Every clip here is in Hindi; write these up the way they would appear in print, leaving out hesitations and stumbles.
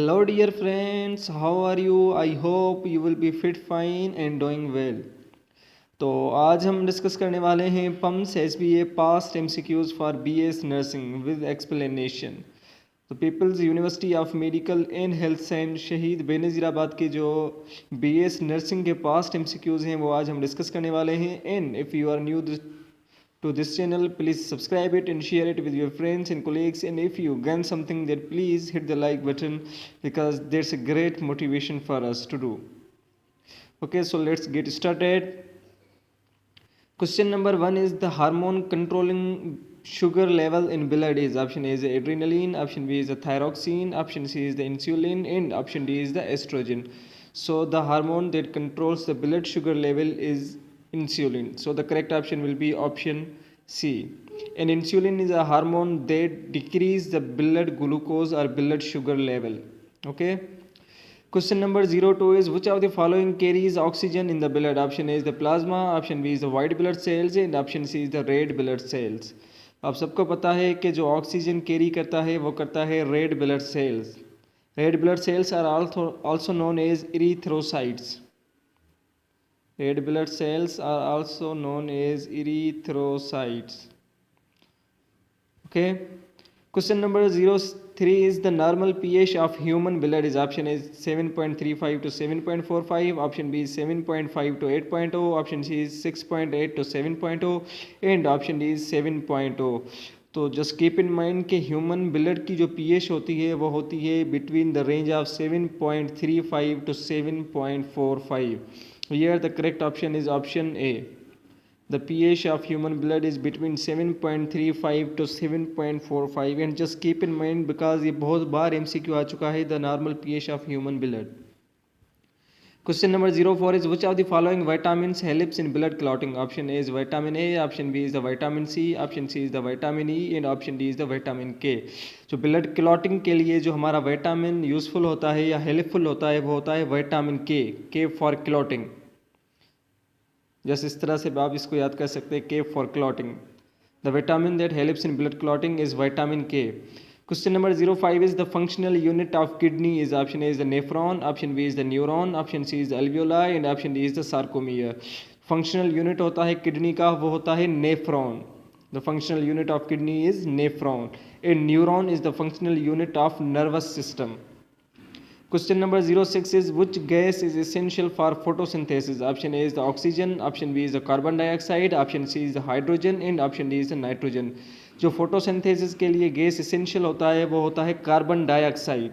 Hello, dear friends. How are you? I hope you will be fit, fine, and doing well. तो आज हम डिस्कस करने वाले हैं PUMS S B A past M C Qs for B S nursing with explanation. तो peoples university of medical and health science Shaheed Benazirabad के जो बी एस नर्सिंग के पास्ट एम सी क्यूज़ हैं वो आज हम डिस्कस करने वाले हैं। And if you are new to this channel, please subscribe it and share it with your friends and colleagues, and if you gain something, then please hit the like button because there's a great motivation for us to do. Okay, so let's get started. Question number 1 is the hormone controlling sugar level in blood is option A is adrenaline, option B is the thyroxine, option C is the insulin, and option D is the estrogen. So the hormone that controls the blood sugar level is insulin. So the correct option will be option C. And insulin is a hormone that decreases the blood glucose or blood sugar level. Okay. Question number 02 is which of the following carries oxygen in the blood? Option A is the plasma, option B is the white blood cells, and option C is the red blood cells. आप सबको पता है कि जो ऑक्सीजन कैरी करता है वो करता है red blood cells. Red blood cells are also known as erythrocytes. Red blood cells are also known as erythrocytes. Okay. Question number 03 is the normal pH of human blood is option is 7.35 to 7.45, option B is 7.5 to 8.0, option C is 6.8 to 7.0, and option D is 7.0. तो जस्ट कीप इन माइंड कि ह्यूमन ब्लड की जो पीएच होती है वो होती है between the range of 7.35 to 7.45. Here the correct option is option A. The pH of human blood is between 7.35 to 7.45, and just keep in mind because ये बहुत बार MCQ आ चुका है the normal pH of human blood. Question number 04 is which of the following vitamins helps in blood clotting? Option A is vitamin A, option B is the vitamin C, option C is the vitamin E, and option D is the vitamin K. जो ब्लड क्लॉटिंग के लिए जो हमारा विटामिन यूजफुल होता है या हेल्पफुल होता है वो होता है विटामिन के फॉर क्लॉटिंग. जैसे इस तरह से आप इसको याद कर सकते हैं, के for clotting. The vitamin that helps in blood clotting is vitamin के. Question number 05 is the functional unit of kidney is option A is the nephron, option B is the neuron, option C is the alveoli, and option D is the sarcomere. Functional unit होता है किडनी का वो होता है nephron. The functional unit of kidney is nephron, and neuron is the functional unit of nervous system. Question number 06 is which gas is essential for photosynthesis? Option A is the oxygen, option B is the carbon dioxide, option C is the hydrogen, and option D is the nitrogen. जो फोटोसिंथेसिस के लिए गैस एसेंशियल होता है वो होता है carbon dioxide.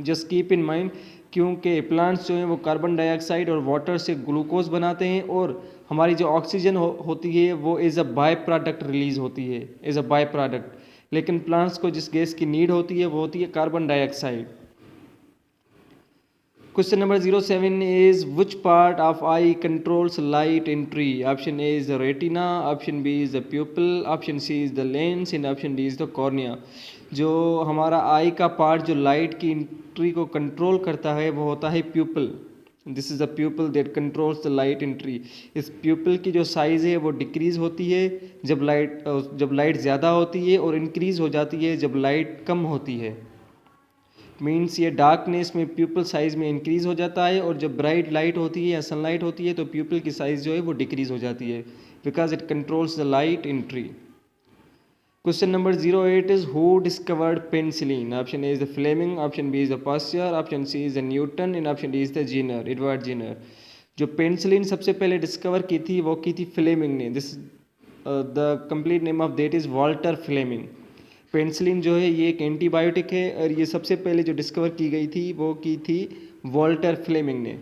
Just keep in mind क्योंकि प्लांट्स जो हैं वो कार्बन डाइऑक्साइड और वाटर से ग्लूकोज बनाते हैं और हमारी जो ऑक्सीजन होती है वो as a by product release होती है एज अ बाय प्रोडक्ट. लेकिन प्लांट्स को जिस गैस की नीड होती है वो होती है carbon dioxide. Question number 07 is which part of eye controls light entry? Option A is the retina, option B is the pupil, option C is the lens, and option D is the cornea. जो हमारा आई का पार्ट जो लाइट की एंट्री को कंट्रोल करता है वो होता है pupil. This is the pupil that controls the light entry. इस प्यूपल की जो साइज़ है वो डिक्रीज़ होती है जब लाइट ज़्यादा होती है और इंक्रीज़ हो जाती है जब लाइट कम होती है. मीन्स ये डार्कनेस में प्यूपल साइज़ में इंक्रीज़ हो जाता है और जब ब्राइट लाइट होती है या सनलाइट होती है तो प्यूपल की साइज़ जो है वो डिक्रीज़ हो जाती है because it controls the light entry. Question number 08 is who discovered penicillin? Option A is the Fleming, option B is the Pasteur, option C is the Newton, and option D is the Jenner, Edward Jenner. जो पेनिसिलिन सबसे पहले डिस्कवर की थी वो की थी फ्लेमिंग ने. This the complete name of that is Walter Fleming. Penicillin जो है ये एक एंटीबायोटिक है और ये सबसे पहले जो डिस्कवर की गई थी वो की थी वॉल्टर फ्लेमिंग ने.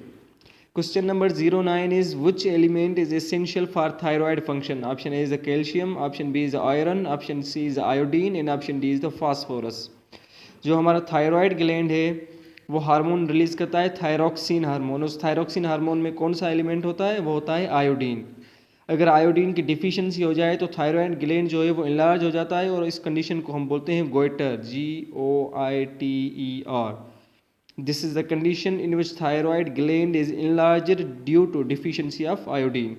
Question number 09 is which element is essential for thyroid function? Option A is the calcium, option B is the iron, option C is the iodine, and option D is the phosphorus. जो हमारा थायराइड ग्लैंड है वो हार्मोन रिलीज करता है थायरोक्सिन हार्मोन. उस थायरोक्सिन हार्मोन में कौन सा एलिमेंट होता है? वो होता है आयोडीन. अगर आयोडीन की डिफिशिएंसी हो जाए तो थायराइड ग्लैंड जो है वो इनलार्ज हो जाता है और इस कंडीशन को हम बोलते हैं goitre, GOITER. This is the condition in which thyroid gland is enlarged due to deficiency of iodine.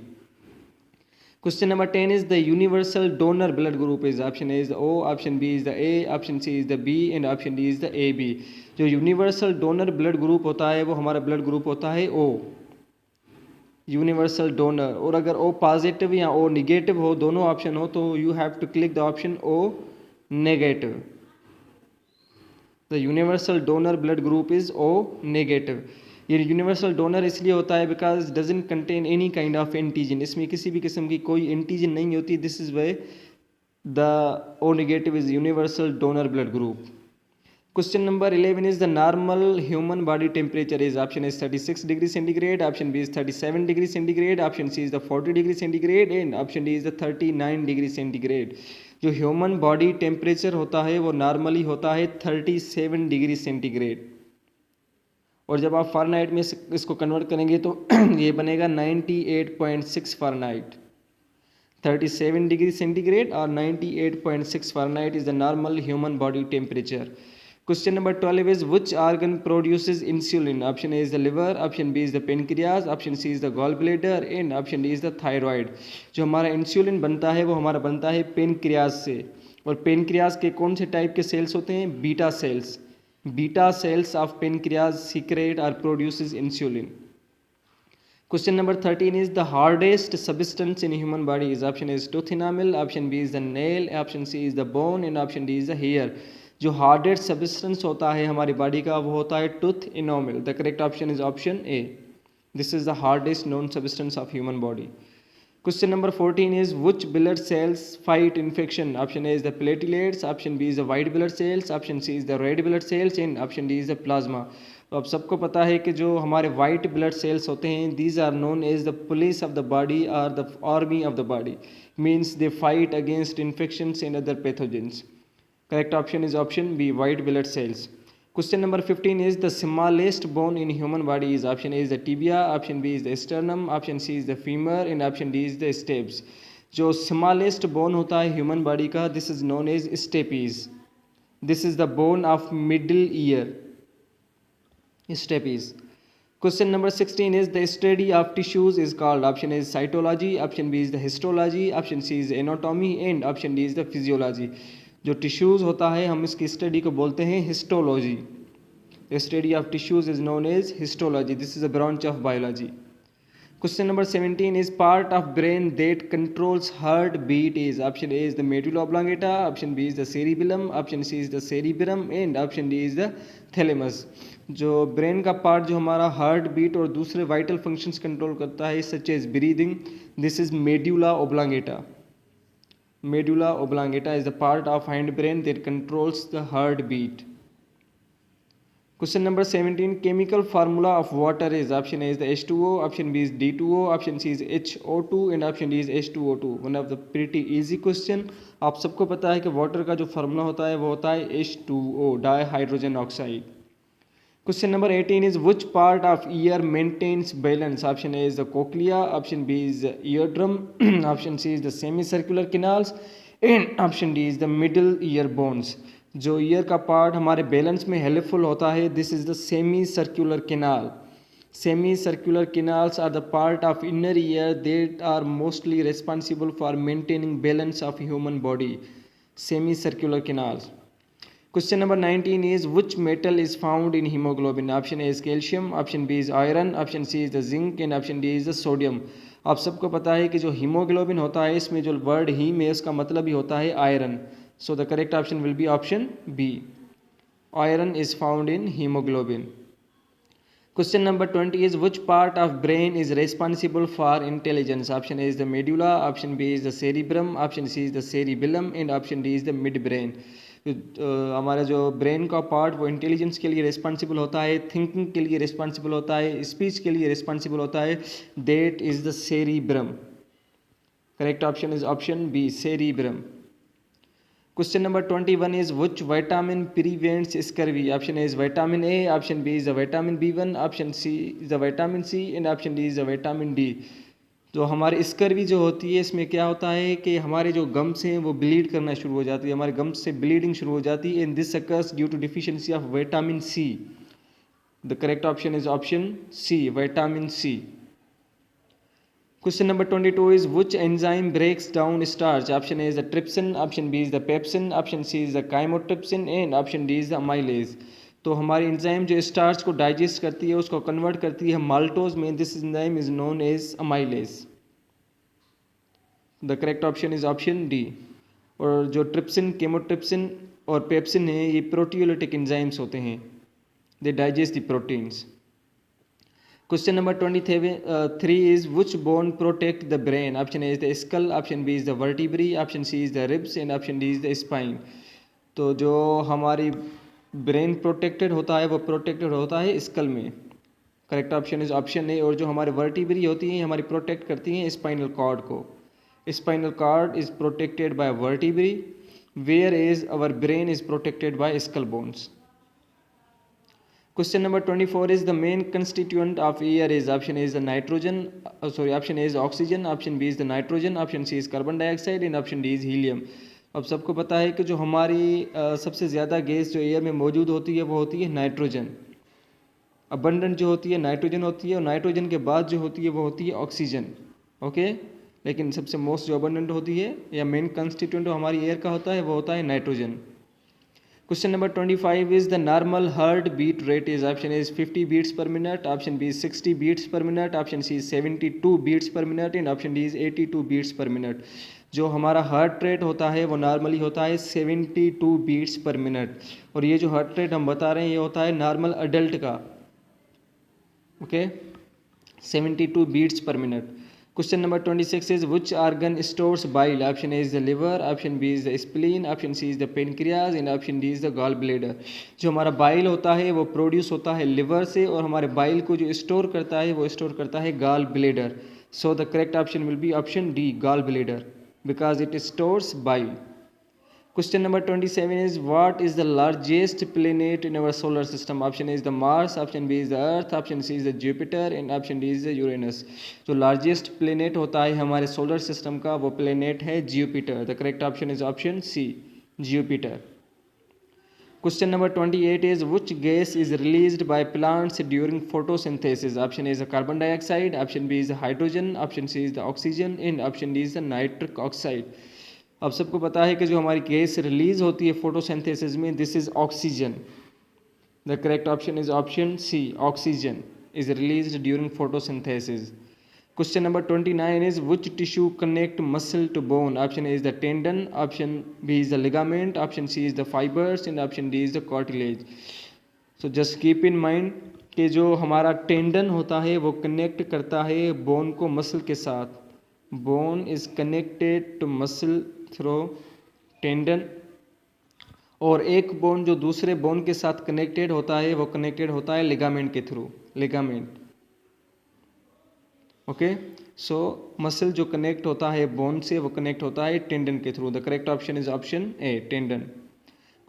Question number 10 is the universal donor blood group is option A is the O, option B is the A, option C is the B and option D is the AB. जो यूनिवर्सल डोनर ब्लड ग्रुप होता है वो हमारा ब्लड ग्रुप होता है O, यूनिवर्सल डोनर. और अगर O पॉजिटिव या O निगेटिव हो, दोनों ऑप्शन हो, तो you have to click the option O negative. The universal donor blood group is O negative. ये यूनिवर्सल डोनर इसलिए होता है because doesn't contain any kind of antigen, इसमें किसी भी किस्म की कोई एंटीजन नहीं होती. This is way the O negative is universal donor blood group. Question number 11 is the normal human body temperature is option is 36 degrees centigrade, option B is 37 degrees centigrade, option C is the 40 degrees centigrade and option D is the 39 degrees centigrade. जो ह्यूमन बॉडी टेम्परेचर होता है वो नॉर्मली होता है 37 डिग्री सेंटीग्रेड. और जब आप फ़ारेनहाइट में इसको कन्वर्ट करेंगे तो ये बनेगा 98.6 फ़ारेनहाइट. 37 डिग्री सेंटीग्रेड और 98.6 Fahrenheit is the normal human body temperature. Question number 12 is which organ produces insulin? Option A is the liver, option B is the pancreas, option C is the gallbladder and option D is the thyroid. जो हमारा इंसुलिन बनता है वो हमारा बनता है पेनक्रियाज से. और पेनक्रियाज के कौन से टाइप के सेल्स होते हैं? Beta cells. Beta cells of pancreas secrete or produces insulin. Question number 13 is the hardest substance in human body is option A is tooth enamel, option B is the nail, option C is the bone and option D is the hair. जो हार्डेस्ट सब्सटेंस होता है हमारी बॉडी का वो होता है tooth enamel. The correct option is option A. This is the hardest known substance of human body. Question number 14 is which blood cells fight infection? Option A is the platelets, option B is the white blood cells, option C is the red blood cells and option D is the plasma. तो अब सबको पता है कि जो हमारे वाइट ब्लड सेल्स होते हैं these are known as the police of the body और the army of the body. Means they fight against infections and other pathogens. Correct option is option B, white blood cells. Question number 15 is the smallest bone in human body is option A is the tibia, option B is the sternum, option C is the femur and option D is the stapes. जो smallest bone होता है human body का this is known as stapes. This is the bone of middle ear. Stapes. Question number 16 is the study of tissues is called option A is cytology, option B is the histology, option C is anatomy and option D is the physiology. जो टिश्यूज़ होता है हम इसकी स्टडी को बोलते हैं histology. The study of tissues is known as histology. This is a branch of biology. Question number 17 is part of brain that controls heart beat is option A is the medulla oblongata, option B is the cerebellum, option C is the cerebrum and option D is the thalamus. जो ब्रेन का पार्ट जो हमारा हार्ट बीट और दूसरे वाइटल फंक्शंस कंट्रोल करता है such as breathing, this is medulla oblongata. Medulla oblongata is the part of hindbrain that controls the heartbeat. Question number 17, chemical formula of water is option A is the H2O, option B is D2O, option C is HO2 and option D is H2O2. One of the pretty easy question. आप सबको पता है कि वाटर का जो फार्मूला होता है वो होता है H2O, dihydrogen oxide. Question number 18 is which part of ear maintains balance? Option A is the cochlea, option B is the eardrum, option C is the semicircular canals and option D is the middle ear bones. जो ईयर का पार्ट हमारे बैलेंस में हेल्पफुल होता है this is the semicircular canal. Semicircular canals are the part of inner ear that are mostly responsible for maintaining balance of human body. Semicircular canals. Question number 19 is which metal is found in hemoglobin? Option A is calcium, option B is iron, option C is the zinc and option D is the sodium. आप सबको पता है कि जो हीमोग्लोबिन होता है इसमें जो वर्ड हीम है उसका मतलब ही होता है iron. So the correct option will be option B. Iron is found in haemoglobin. Question number 20 is which part of brain is responsible for intelligence? Option A is the medulla, option B is the cerebrum, option C is the cerebellum and option D is the midbrain. हमारा जो ब्रेन का पार्ट वो इंटेलिजेंस के लिए रिस्पॉन्सिबल होता है, थिंकिंग के लिए रिस्पॉन्सिबल होता है, स्पीच के लिए रिस्पॉन्सिबल होता है. That is the cerebrum. Correct option is option B, cerebrum. Question number 21 is which vitamin prevents scurvy? Option A is vitamin A, option B is the vitamin B1, option C is the vitamin C and option D is the vitamin D. जो हमारी स्कर्वी जो होती है इसमें क्या होता है कि हमारे जो गम्स हैं वो ब्लीड करना शुरू हो जाती है, हमारे गम्स से ब्लीडिंग शुरू हो जाती है. And this occurs due to deficiency of vitamin C. The correct option is option C, vitamin C. Question number 22 is which enzyme breaks down starch? Option A is the trypsin, option B is the pepsin, option C is the chymotrypsin and option D is the amylase. तो हमारी एंजाइम जो स्टार्च को डाइजेस्ट करती है उसको कन्वर्ट करती है माल्टोज में. This enzyme is known as amylase. The correct option is option D. और जो ट्रिप्सिन, केमोट्रिप्सिन और पेप्सिन है ये प्रोटियोलिटिक एंजाइम्स होते हैं. They digest the proteins. Question number 23 is which bone protect the brain? Option A is the skull, option B is the vertebrae, option C is the ribs and option D is the spine. तो जो हमारी ब्रेन प्रोटेक्टेड होता है वो प्रोटेक्टेड होता है स्कल में. करेक्ट ऑप्शन इज ऑप्शन ए. और जो हमारे वर्टिब्री होती हैं हमारी प्रोटेक्ट करती हैं स्पाइनल कॉर्ड को. Spinal cord is protected by vertebrae where is our brain is protected by skull bones. Question number 24 is the main constituent of air is option A is the nitrogen, option A is oxygen, option B is the nitrogen, option C is carbon dioxide and option D is helium. अब सबको पता है कि जो हमारी सबसे ज़्यादा गैस जो एयर में मौजूद होती है वो होती है नाइट्रोजन. अबंडेंट जो होती है नाइट्रोजन होती है और नाइट्रोजन के बाद जो होती है वो होती है ऑक्सीजन. ओके, लेकिन सबसे मोस्ट जो अबंडेंट होती है या मेन कंस्टिट्यूएंट जो हमारी एयर का होता है वो होता है nitrogen. Question number 25 is the normal heart beat rate is option A is 50 beats per minute, option B is 60 beats per minute, option C is 72 beats per minute and option D is 82 beats per minute. जो हमारा हार्ट रेट होता है वो नॉर्मली होता है 72 बीट्स पर मिनट. और ये जो हार्ट रेट हम बता रहे हैं ये होता है नॉर्मल अडल्ट का. Okay, 72 beats per minute. Question number 26 is which organ stores bile? Option A is the liver, option B is the spleen, option C is the pancreas and option D is the gallbladder. जो हमारा बाइल होता है वो प्रोड्यूस होता है लिवर से और हमारे बाइल को जो स्टोर करता है वो स्टोर करता है gall bladder. So the correct option will be option D, gall bladder, because it stores bile. Question number 27 is what is the largest planet in our solar system? Option A is the Mars, option B is the Earth, option C is the Jupiter and option D is the Uranus. जो largest planet होता है हमारे solar system का वो planet है Jupiter. The correct option is option C, Jupiter. Question number 28 is which gas is released by plants during photosynthesis? Option A is the carbon dioxide, option B is the hydrogen, option C is the oxygen and option D is the nitric oxide. अब सबको पता है कि जो हमारी गैस रिलीज होती है फोटोसिंथेसिस में this is oxygen. The correct option is option C, oxygen is released during photosynthesis. Question number 29 is which tissue connect muscle to bone? Option A is the tendon, option B is the ligament, option C is the fibres and option D is the cartilage. So just keep in mind कि जो हमारा टेंडन होता है वो कनेक्ट करता है बोन को मसल के साथ. Bone is connected to muscle through tendon. और एक बोन जो दूसरे बोन के साथ कनेक्टेड होता है वो कनेक्टेड होता है लिगामेंट के थ्रू, लिगामेंट. ओके, सो मसल जो कनेक्ट होता है बोन से वो कनेक्ट होता है टेंडन के through. The correct option is option A, tendon.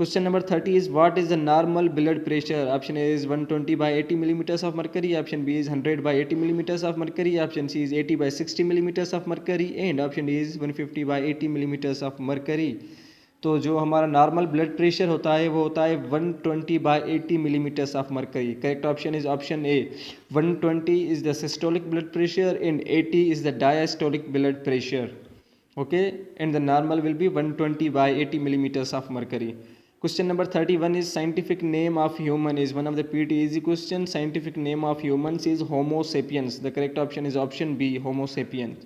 Question number 30 is what is the normal blood pressure? Option A is 120 by 80 millimeters of mercury, option B is 100 by 80 millimeters of mercury, option C is 80 by 60 millimeters of mercury and option D is 150 by 80 millimeters of mercury. तो जो हमारा नॉर्मल ब्लड प्रेशर होता है वो होता है 120 by 80 millimeters of mercury. Correct option is option A. 120 is the systolic blood pressure and 80 is the diastolic blood pressure. Okay, and the normal will be 120 by 80 millimeters of mercury. Question number 31 is scientific name of human is one of the PT easy question. Scientific name of humans is Homo sapiens. The correct option is option B, Homo sapiens.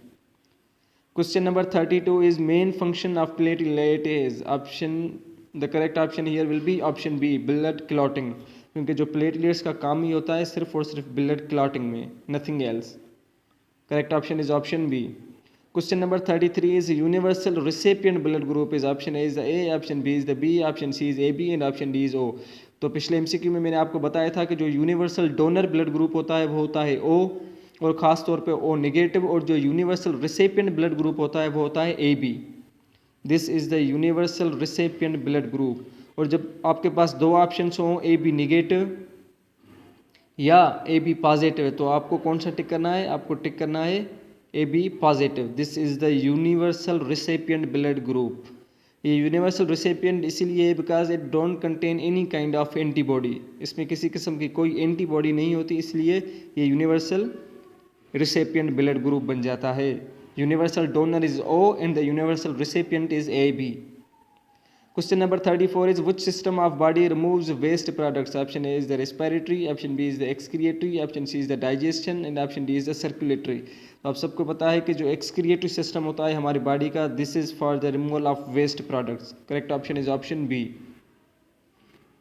Question number 32 is main function of platelet is option. The correct option here will be option B, blood clotting. क्योंकि जो platelets का काम ही होता है सिर्फ और सिर्फ blood clotting में, nothing else. Correct option is option B. Question number 33 is universal recipient blood group is option A is the A, option B is the B, option C is AB and option D is O. तो पिछले MCQ में मैंने आपको बताया था कि जो यूनिवर्सल डोनर ब्लड ग्रुप होता है वो होता है O और ख़ास तौर पे O नेगेटिव, और जो यूनिवर्सल रिसिपिएंट ब्लड ग्रुप होता है वो होता है AB. This is the universal recipient blood group. और जब आपके पास दो ऑप्शंस हों AB नेगेटिव या AB पॉजिटिव तो आपको कौन सा टिक करना है? आपको टिक करना है AB positive. This is the universal recipient blood group. ये यूनिवर्सल रिसिपिएंट इसीलिए because it don't contain any kind of antibody. इसमें किसी किस्म की कोई एंटीबॉडी नहीं होती, इसलिए ये यूनिवर्सल रिसिपिएंट ब्लड ग्रुप बन जाता है। Universal donor is O and the universal recipient is AB। Question number 34 is which system of body removes waste products? Option A is the respiratory, option B is the excretory, option C is the digestion and option D is the circulatory। तो आप सबको पता है कि जो excretory system होता है हमारी बॉडी का, this is for the removal of waste products। Correct option is option B।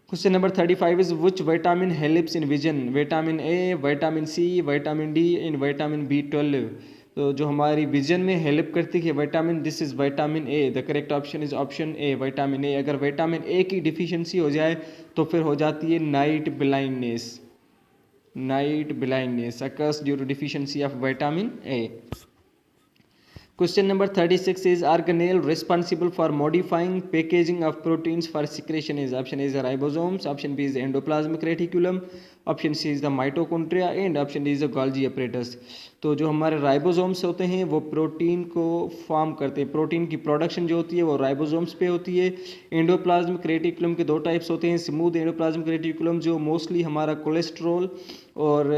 Question number 35 is which vitamin helps in vision? Vitamin A, vitamin C, vitamin D and vitamin B12। तो जो हमारी विजन में हेल्प करती है vitamin, this is vitamin A. The correct option is option A vitamin A. अगर विटामिन ए की डिफिशियंसी हो जाए तो फिर हो जाती है night blindness. Night blindness occurs due to deficiency of vitamin A. Question number 36 is organelle responsible for modifying packaging of proteins for secretion is option A is the ribosomes, option B is the endoplasmic reticulum, option C is the mitochondria and option D is the Golgi apparatus. तो जो हमारे राइबोसोम्स होते हैं वो प्रोटीन को फॉर्म करते हैं, प्रोटीन की प्रोडक्शन जो होती है वो राइबोसोम्स पे होती है। एंडोप्लाज्मिक रेटिकुलम के दो टाइप्स होते हैं, स्मूथ एंडोप्लाज्मिक रेटिकुलम जो मोस्टली हमारा कोलेस्ट्रॉल और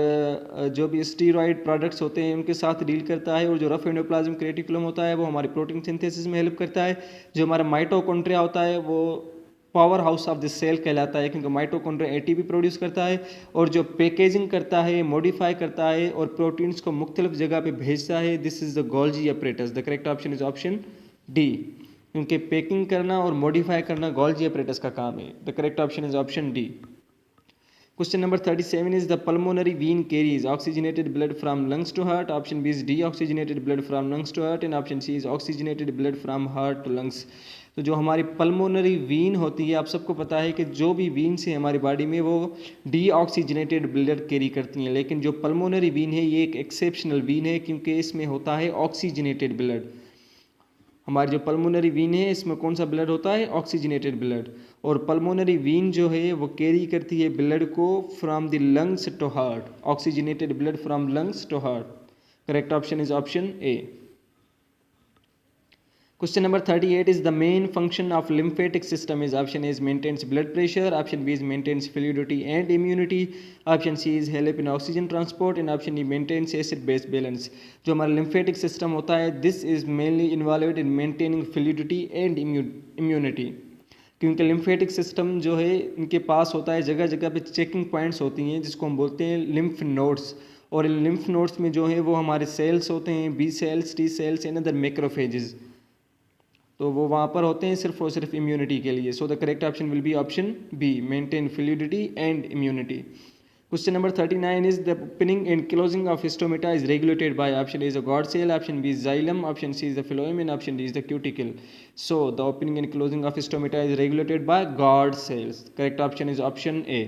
जो भी स्टीरॉयड प्रोडक्ट्स होते हैं उनके साथ डील करता है, और जो रफ एंडोप्लाज्मिक रेटिकुलम होता है वो हमारी प्रोटीन सिंथेसिस में हेल्प करता है। जो हमारा माइटोकॉन्ड्रिया होता है वो powerhouse of the cell कहलाता है, क्योंकि माइटोकॉन्ड्रिया एटीपी प्रोड्यूस करता है और जो पैकेजिंग करता है, मॉडिफाई करता है और प्रोटीन्स को मुख्तलिफ जगह पे भेजता है, this is the Golgi apparatus. The correct option is option D, क्योंकि पैकिंग करना और मॉडिफाई करना गोल्गी अपरेटस का काम है। The correct option is option D. Question number 37 is the pulmonary vein carries oxygenated blood from lungs to heart. Option B is deoxygenated blood from lungs to heart and option C is oxygenated blood from heart to lungs। तो जो हमारी पल्मोनरी वीन होती है, आप सबको पता है कि जो भी वीन्स है हमारी बॉडी में वो डीऑक्सीजनेटेड ब्लड कैरी करती हैं, लेकिन जो पल्मोनरी वीन है ये एक एक्सेप्शनल वीन है क्योंकि इसमें होता है ऑक्सीजनेटेड ब्लड। हमारी जो पल्मोनरी वीन है इसमें कौन सा ब्लड होता है? Oxygenated blood. और पल्मोनरी वीन जो है वो कैरी करती है ब्लड को from the lungs to heart, oxygenated blood from lungs to heart. Correct option is option A. Question number 38 is the main function of lymphatic system is option A is maintains blood pressure, option B is maintains fluidity and immunity, option C is help in oxygen transport and option D maintains acid base balance। जो हमारा lymphatic system होता है this is mainly involved in maintaining fluidity and immunity, क्योंकि lymphatic system जो है इनके पास होता है जगह जगह पे चेकिंग पॉइंट्स होती हैं जिसको हम बोलते हैं lymph nodes, और इन lymph nodes में जो है वो हमारे सेल्स होते हैं, B cells, T cells and other macrophages, तो वो वहाँ पर होते हैं सिर्फ और सिर्फ इम्यूनिटी के लिए। So the correct option will be option B, maintain fluidity and immunity. Question number 39 is the opening and closing of stomata is regulated by option A is the guard cell, option B is xylem, option C is the phloem and option D is the cuticle. So the opening and closing of stomata is regulated by guard cells. Correct option is option A.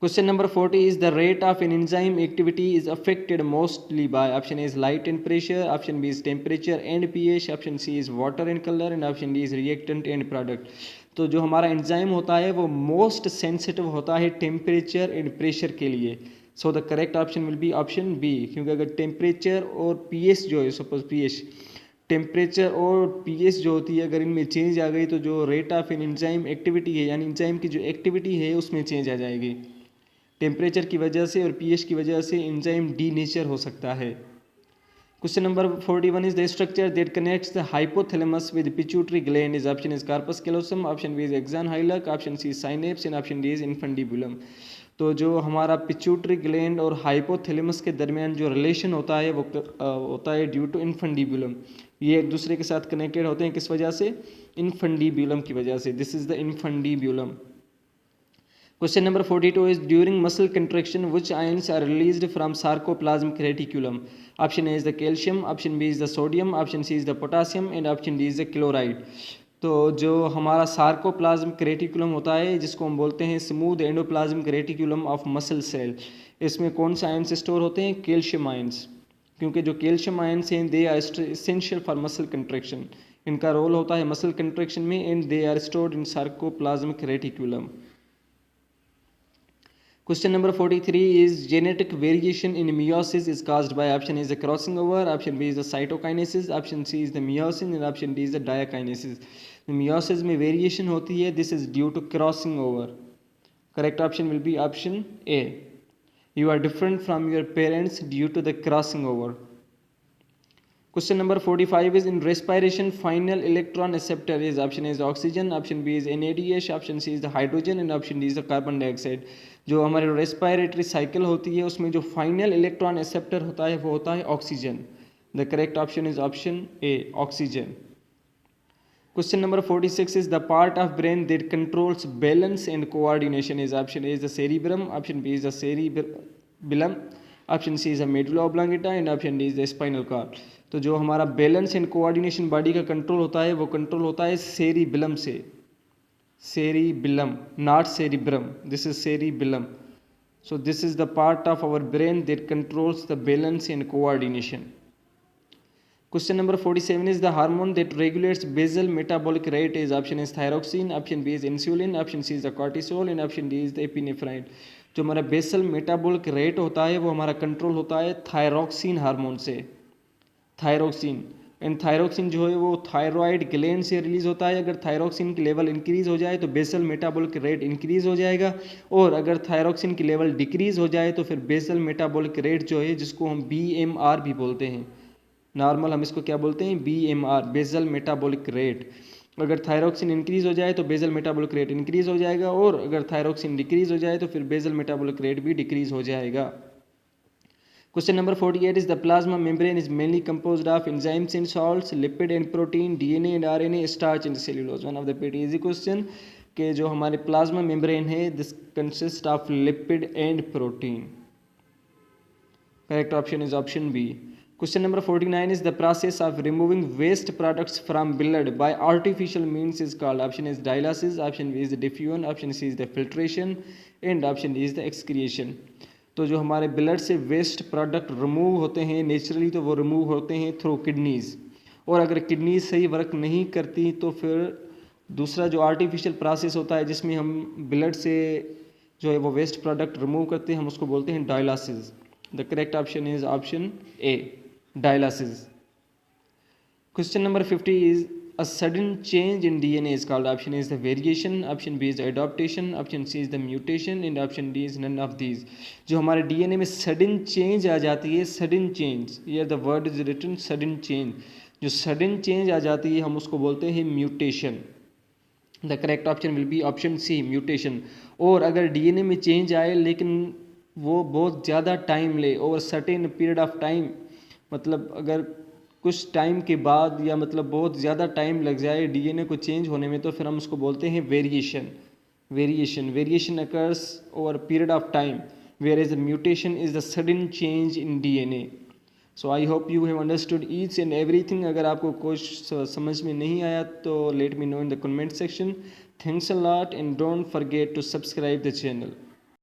Question number 40 is the rate of an enzyme activity is affected mostly by option A is light and pressure, option B is temperature and pH, option C is water and color and option D is reactant and product। तो जो हमारा एंजाइम होता है वो मोस्ट सेंसिटिव होता है टेम्परेचर एंड प्रेशर के लिए। So the correct option will be option B, क्योंकि अगर टेम्परेचर और पीएच जो है, सपोज पीएच, टेम्परेचर और पीएच जो होती है अगर इनमें चेंज आ गई तो जो rate of an enzyme activity है यानी एंजाइम की जो एक्टिविटी है उसमें चेंज आ जाएगी। टेम्परेचर की वजह से और पीएच की वजह से एंजाइम डी नेचर हो सकता है। Question number 41 is the structure that connects the hypothalamus with pituitary gland is option is corpus callosum, option B is axon hillock, option C synapse and option D is infundibulum. तो जो हमारा पिट्यूटरी ग्लैंड और हाइपोथैलेमस के दरमियान जो रिलेशन होता है वो होता है ड्यू टू इन्फंडिबुलम। ये एक दूसरे के साथ कनेक्टेड होते हैं, किस वजह से? इन्फंडिबुलम की वजह से। This is the infundibulum. Question number 42 is during muscle contraction which ions are released from sarcoplasmic reticulum? Option A is the calcium, option B is the sodium, option C is the potassium and option D is the chloride। तो जो हमारा सार्कोप्लाज्मिक रेटिकुलम होता है जिसको हम बोलते हैं smooth endoplasmic reticulum of muscle cell, इसमें कौन सा आयंस स्टोर होते हैं? कैल्शियम आयंस, क्योंकि जो कैल्शियम आयंस हैं they are essential for muscle contraction. इनका रोल होता है मसल कंट्रैक्शन में and they are stored in sarcoplasmic reticulum. Question number 43 is genetic variation in meiosis is caused by option A is the crossing over, option B is the cytokinesis, option C is the meiosin and option D is the diakinesis। meiosis में variation होती है, this is due to crossing over। correct option will be option A। You are different from your parents due to the crossing over. Question number 45 is in respiration, final electron acceptor is option A is oxygen, option B is NADH, option C is the hydrogen and option D is the carbon dioxide. जो हमारे रेस्पिरेटरी साइकिल होती है उसमें जो फाइनल इलेक्ट्रॉन एक्सेप्टर होता है वो होता है oxygen. The correct option is option A, oxygen. Question number 46 is the part of brain that controls balance and coordination is option A is the cerebrum, option B is the cerebellum, option C is the medulla oblongata and option D is the spinal cord. तो जो हमारा बैलेंस एंड कोऑर्डिनेशन बॉडी का कंट्रोल होता है वो कंट्रोल होता है सेरिबिलम से. Cerebellum, not cerebrum, this is cerebellum. So this is the part of our brain that controls the balance and coordination. Question number 47 is the hormone that regulates basal metabolic rate is option is thyroxine, option B is insulin, option C is the cortisol and option D is the epinephrine. जो हमारा बेसल मेटाबॉलिक रेट होता है वो हमारा कंट्रोल होता है थायरोक्सिन हार्मोन से. थायरोक्सिन एंड थायरोक्सिन जो है वो थायराइड ग्लैंड से रिलीज होता है. अगर थायरोक्सिन की लेवल इंक्रीज हो जाए तो बेसल मेटाबॉलिक रेट इंक्रीज हो जाएगा और अगर थायरोक्सिन की लेवल डिक्रीज हो जाए तो फिर बेसल मेटाबॉलिक रेट जो है जिसको हम BMR भी बोलते हैं, नॉर्मल हम इसको क्या बोलते हैं, BMR, बेसल मेटाबॉलिक रेट. अगर थायरोक्सिन इंक्रीज हो जाए तो बेसल मेटाबॉलिक रेट इंक्रीज हो जाएगा और अगर थायरोक्सिन डिक्रीज हो जाए तो फिर बेसल मेटाबॉलिक रेट भी डिक्रीज हो जाएगा. Question number 48 is the plasma membrane is mainly composed of enzymes and salts, lipid and protein, DNA and RNA, starch and cellulose. One of the pretty easy question कि जो हमारे प्लाज्मा मेम्ब्रेन है this consists of lipid and protein. Correct option is option B. Question number 49 is the process of removing waste products from blood by artificial means is called option is dialysis, option B is the diffusion, option C is the filtration and option D is the excretion. तो जो हमारे ब्लड से वेस्ट प्रोडक्ट रिमूव होते हैं नेचुरली तो वो रिमूव होते हैं थ्रू किडनीज़, और अगर किडनीज सही वर्क नहीं करती तो फिर दूसरा जो आर्टिफिशियल प्रोसेस होता है जिसमें हम ब्लड से जो है वो वेस्ट प्रोडक्ट रिमूव करते हैं हम उसको बोलते हैं dialysis. The correct option is option A, dialysis. Question number 50 is a sudden change in DNA is called option A is the variation, option B is the adaptation, option C is the mutation and option D is none of these. जो हमारे DNA में sudden change आ जाती है, sudden change, here the word is written sudden change, जो sudden change आ जाती है हम उसको बोलते हैं mutation. The correct option will be option C, mutation. और अगर DNA में change आए लेकिन वो बहुत ज़्यादा टाइम ले, over certain period of time, मतलब अगर कुछ टाइम के बाद या मतलब बहुत ज़्यादा टाइम लग जाए DNA को चेंज होने में तो फिर हम उसको बोलते हैं variation. Variation occurs over period of time where is the mutation is the sudden change in DNA. So I hope you have understood each and everything. अगर आपको कुछ समझ में नहीं आया तो let me know in the comment section. Thanks a lot and don't forget to subscribe the channel.